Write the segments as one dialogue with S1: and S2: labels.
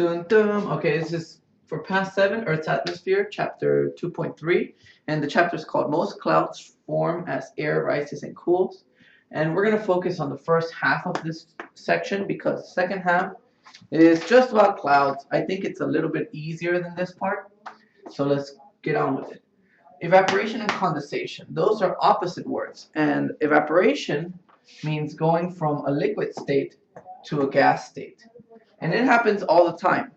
S1: Dun, dun. Okay, this is for past 7, Earth's atmosphere, chapter 2.3, and the chapter is called Most Clouds Form as Air Rises and Cools. And we're going to focus on the first half of this section because the second half is just about clouds. I think it's a little bit easier than this part, so let's get on with it. Evaporation and condensation, those are opposite words, and evaporation means going from a liquid state to a gas state. And it happens all the time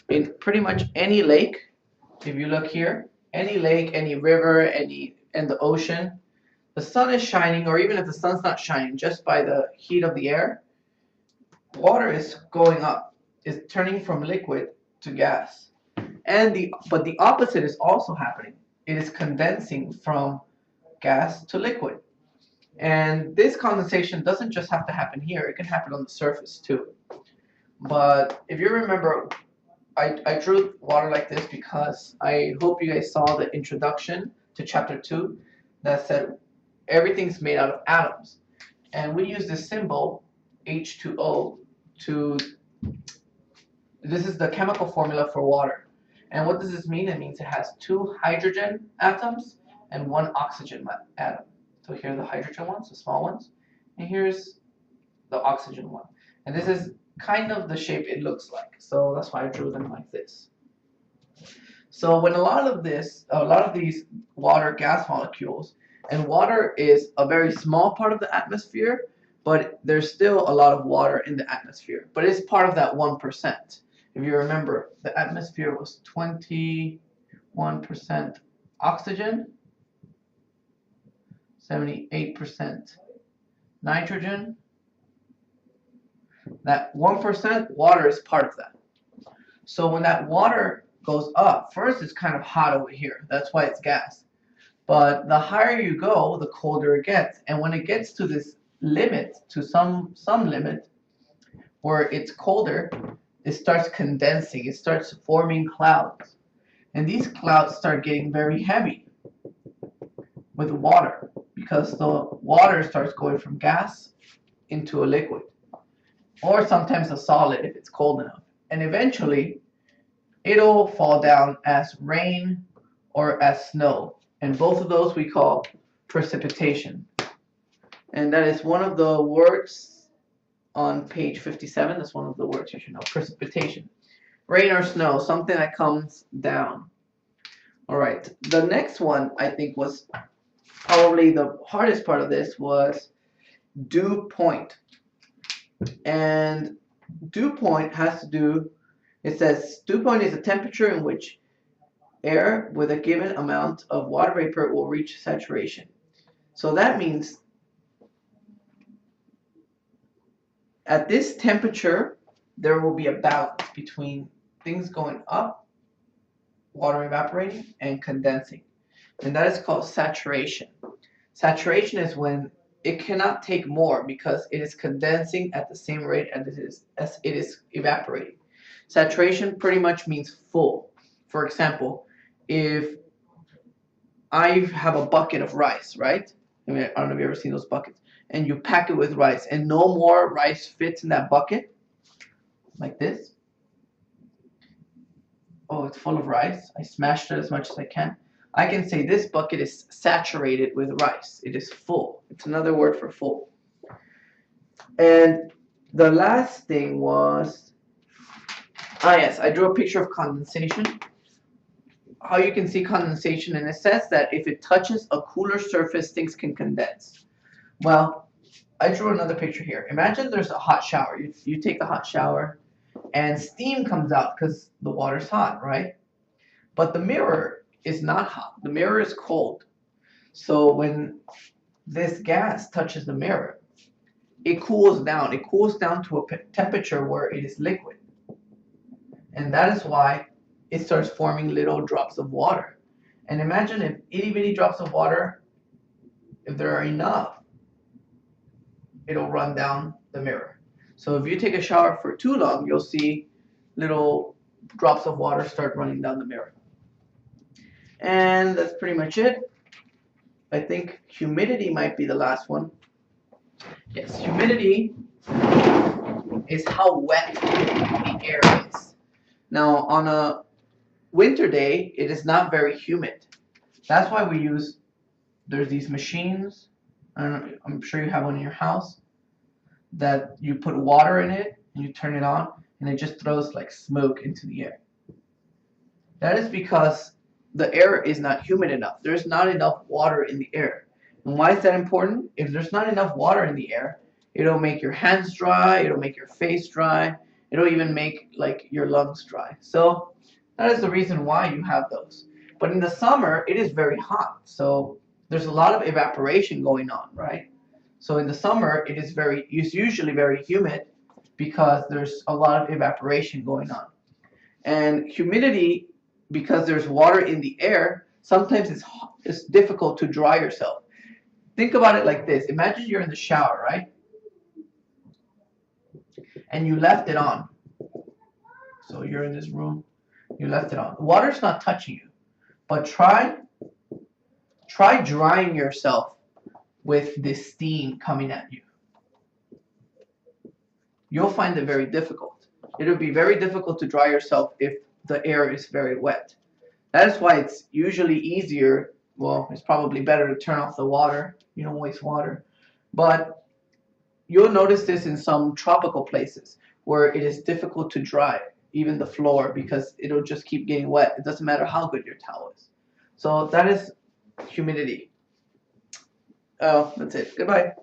S1: in pretty much any lake. If you look here, any lake, any river, in the ocean, the sun is shining, or even if the sun's not shining, just by the heat of the air, water is going up, is turning from liquid to gas. But the opposite is also happening. It is condensing from gas to liquid. And this condensation doesn't just have to happen here, it can happen on the surface too. But if you remember, I drew water like this because I hope you guys saw the introduction to chapter 2 that said everything's made out of atoms. And we use this symbol, H2O, this is the chemical formula for water. And what does this mean? It means it has 2 hydrogen atoms and 1 oxygen atom. So here are the hydrogen ones, the small ones, and here's the oxygen one. And this is kind of the shape it looks like. So that's why I drew them like this. So when a lot of these water gas molecules, and water is a very small part of the atmosphere, but there's still a lot of water in the atmosphere. But it's part of that 1%. If you remember, the atmosphere was 21% oxygen, 78% nitrogen. That 1% water is part of that. So when that water goes up, first it's kind of hot over here. That's why it's gas. But the higher you go, the colder it gets. And when it gets to this limit, to some limit, where it's colder, it starts condensing. It starts forming clouds. And these clouds start getting very heavy with water because the water starts going from gas into a liquid, or sometimes a solid if it's cold enough. And eventually, it'll fall down as rain or as snow. And both of those we call precipitation. And that is one of the words on page 57. That's one of the words you should know, precipitation. Rain or snow, something that comes down. All right, the next one I think was probably the hardest part of this was dew point. And dew point has to do, it says dew point is a temperature in which air with a given amount of water vapor will reach saturation. So that means at this temperature, there will be a balance between things going up, water evaporating, and condensing. And that is called saturation. Saturation is when it cannot take more because it is condensing at the same rate as it is evaporating. Saturation pretty much means full. For example, if I have a bucket of rice, right? I don't know if you've ever seen those buckets. And you pack it with rice, and no more rice fits in that bucket, like this. Oh, it's full of rice. I smashed it as much as I can. I can say this bucket is saturated with rice. It is full. It's another word for full. And the last thing was, yes, I drew a picture of condensation. How you can see condensation, and it says that if it touches a cooler surface, things can condense. Well, I drew another picture here. Imagine there's a hot shower. You take the hot shower, and steam comes out because the water's hot, right? But the mirror is not hot. The mirror is cold. So when this gas touches the mirror, it cools down. It cools down to a temperature where it is liquid. And that is why it starts forming little drops of water. And imagine if itty bitty drops of water, if there are enough, it'll run down the mirror. So if you take a shower for too long, you'll see little drops of water start running down the mirror. And that's pretty much it. I think humidity might be the last one. Yes, humidity is how wet the air is. Now, on a winter day, it is not very humid. That's why there's these machines, I'm sure you have one in your house, that you put water in it and you turn it on and it just throws like smoke into the air. That is because the air is not humid enough. There's not enough water in the air. And why is that important? If there's not enough water in the air, it'll make your hands dry, it'll make your face dry, it'll even make like your lungs dry. So that is the reason why you have those. But in the summer, it is very hot. So there's a lot of evaporation going on, right? So in the summer, it's usually very humid because there's a lot of evaporation going on. And humidity, because there's water in the air, sometimes it's difficult to dry yourself. Think about it like this. Imagine you're in the shower, right? And you left it on. So you're in this room, you left it on. Water's not touching you, but try drying yourself with this steam coming at you. You'll find it very difficult. It'll be very difficult to dry yourself if the air is very wet. That is why it's usually easier, well, it's probably better to turn off the water. You don't waste water. But you'll notice this in some tropical places where it is difficult to dry, even the floor, because it'll just keep getting wet. It doesn't matter how good your towel is. So that is humidity. Oh, that's it. Goodbye.